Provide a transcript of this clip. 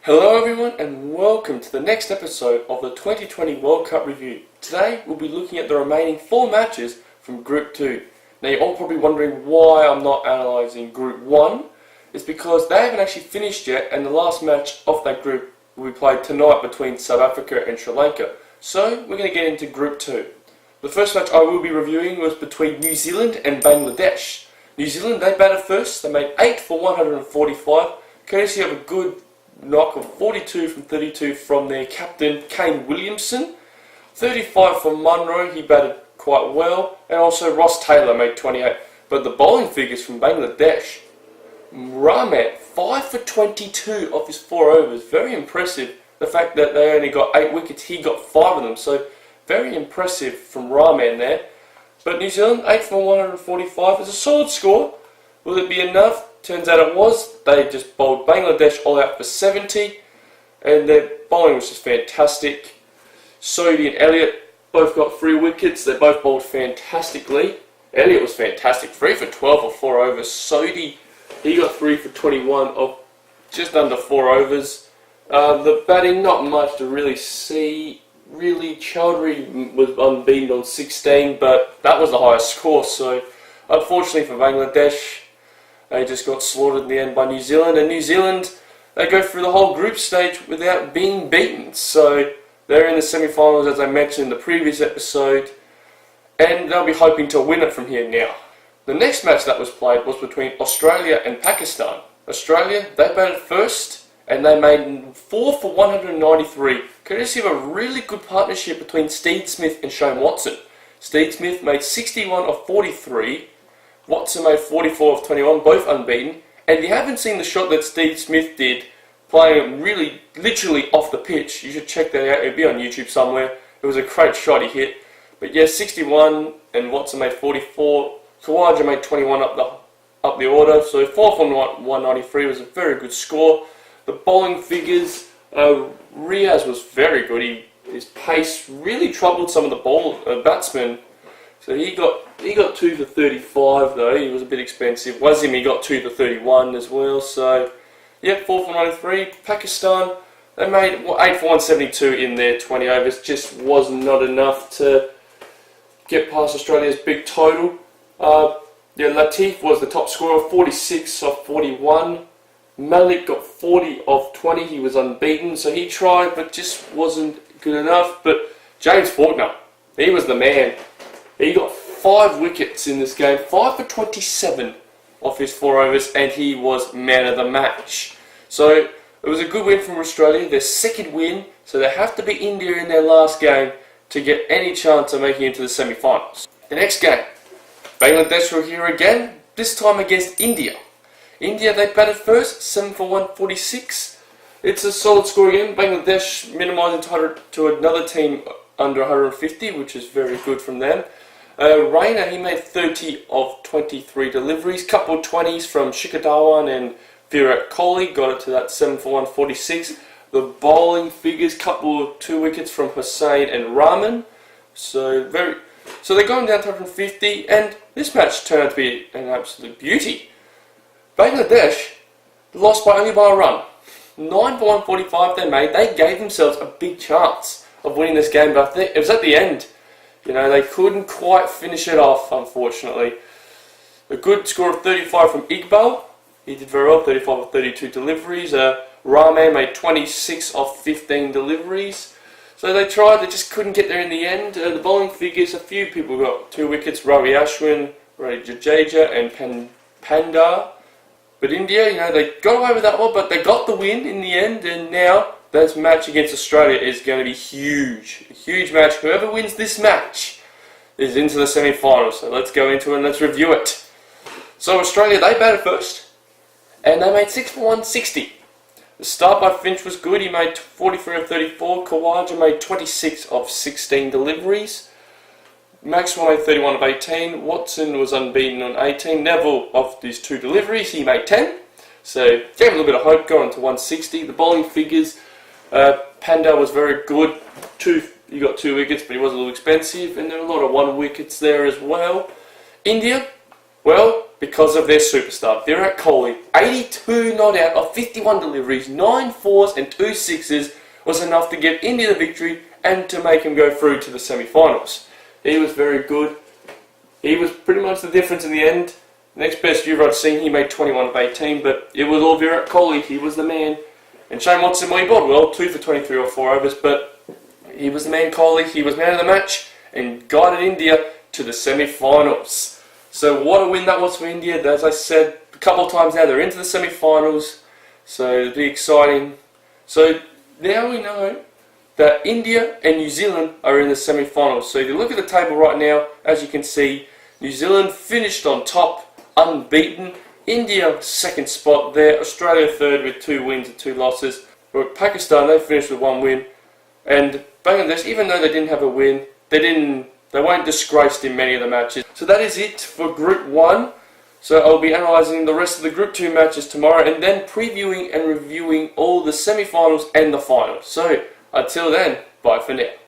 Hello everyone and welcome to the next episode of the 2020 World Cup review. Today we'll be looking at the remaining 4 matches from Group 2. Now you're all probably wondering why I'm not analysing Group 1. It's because they haven't actually finished yet and the last match of that group will be played tonight between South Africa and Sri Lanka. So we're going to get into Group 2. The first match I will be reviewing was between New Zealand and Bangladesh. New Zealand, they batted first. They made 8 for 145, courtesy of a good knock of 42 from 32 from their captain Kane Williamson. 35 from Munro, he batted quite well, and also Ross Taylor made 28. But the bowling figures from Bangladesh, Rahman 5 for 22 off his 4 overs, very impressive. The fact that they only got 8 wickets, he got 5 of them, so very impressive from Rahman there. But New Zealand 8 for 145 is a solid score. Will it be enough? Turns out it was. They just bowled Bangladesh all out for 70, and their bowling was just fantastic. Sodhi and Elliott both got 3 wickets. They both bowled fantastically. Elliott was fantastic, 3 for 12 or 4 overs. Sodhi, he got 3 for 21 of just under 4 overs. The batting, not much to really see. Really, Chowdhury was unbeaten on 16, but that was the highest score. So, unfortunately for Bangladesh, they just got slaughtered in the end by New Zealand, and New Zealand, they go through the whole group stage without being beaten. So they're in the semi-finals, as I mentioned in the previous episode, and they'll be hoping to win it from here now. The next match that was played was between Australia and Pakistan. Australia, they batted first, and they made 4 for 193, courtesy of a really good partnership between Steve Smith and Shane Watson. Steve Smith made 61 of 43, Watson made 44 of 21, both unbeaten. And if you haven't seen the shot that Steve Smith did, playing really, literally off the pitch, you should check that out. It'll be on YouTube somewhere. It was a great shot he hit. But yeah, 61 and Watson made 44. Khawaja made 21 up the order. So 4 for 193 was a very good score. The bowling figures, Riaz was very good. His pace really troubled some of the batsmen. So he got 2 for 35 though. He was a bit expensive. Wasim, he got 2 for 31 as well. So yeah, 4 for 93. Pakistan, they made 8 for 172 in their 20 overs. Just was not enough to get past Australia's big total. Latif was the top scorer, 46 off 41. Malik got 40 off 20. He was unbeaten, so he tried, but just wasn't good enough. But James Faulkner, he was the man. He got 5 wickets in this game, 5 for 27 off his 4 overs, and he was man of the match. So it was a good win from Australia, their second win, so they have to beat India in their last game to get any chance of making it into the semi-finals. The next game, Bangladesh were here again, this time against India. India, they batted first, 7 for 146. It's a solid score again. Bangladesh minimising to another team under 150, which is very good from them. Raina, he made 30 of 23 deliveries, couple 20s from Shikhar Dhawan and Virat Kohli, got it to that 7 for 146. The bowling figures, couple 2 wickets from Hussain and Rahman. So they're going down to 150, and this match turned out to be an absolute beauty. Bangladesh lost only by a run. 9 for 145 they made. They gave themselves a big chance of winning this game, but I think it was at the end. You know, they couldn't quite finish it off, unfortunately. A good score of 35 from Iqbal. He did very well, 35 of 32 deliveries. Rahman made 26 of 15 deliveries. So they tried, they just couldn't get there in the end. The bowling figures, a few people got 2 wickets, Ravi Ashwin, Ravi Jadeja and Pandar. But India, you know, they got away with that one, but they got the win in the end, and now this match against Australia is going to be huge. A huge match. Whoever wins this match is into the semi-finals. So let's go into it and let's review it. So Australia, they batted first, and they made 6 for 160. The start by Finch was good. He made 43 of 34. Khawaja made 26 of 16 deliveries. Maxwell made 31 of 18. Watson was unbeaten on 18. Neville, of these 2 deliveries, he made 10. So gave a little bit of hope going to 160. The bowling figures, Pandal was very good. He got 2 wickets, but he was a little expensive, and there were a lot of 1 wickets there as well. India, well, because of their superstar, Virat Kohli. 82 not out of 51 deliveries, 9 fours and 2 sixes was enough to give India the victory and to make him go through to the semi-finals. He was very good. He was pretty much the difference in the end. Next best viewer I'd seen, he made 21 of 18, but it was all Virat Kohli. He was the man. And Shane Watson, well, he bowled well, 2 for 23 or 4 overs, but he was the man, Kohli. He was man of the match and guided India to the semi-finals. So what a win that was for India. As I said a couple of times now, they're into the semi-finals, so it'll be exciting. So now we know that India and New Zealand are in the semi-finals. So if you look at the table right now, as you can see, New Zealand finished on top, unbeaten. India second spot there, Australia third with 2 wins and 2 losses. But Pakistan, they finished with 1 win. And Bangladesh, even though they didn't have a win, they weren't disgraced in many of the matches. So that is it for Group 1. So I'll be analysing the rest of the Group 2 matches tomorrow and then previewing and reviewing all the semi-finals and the finals. So until then, bye for now.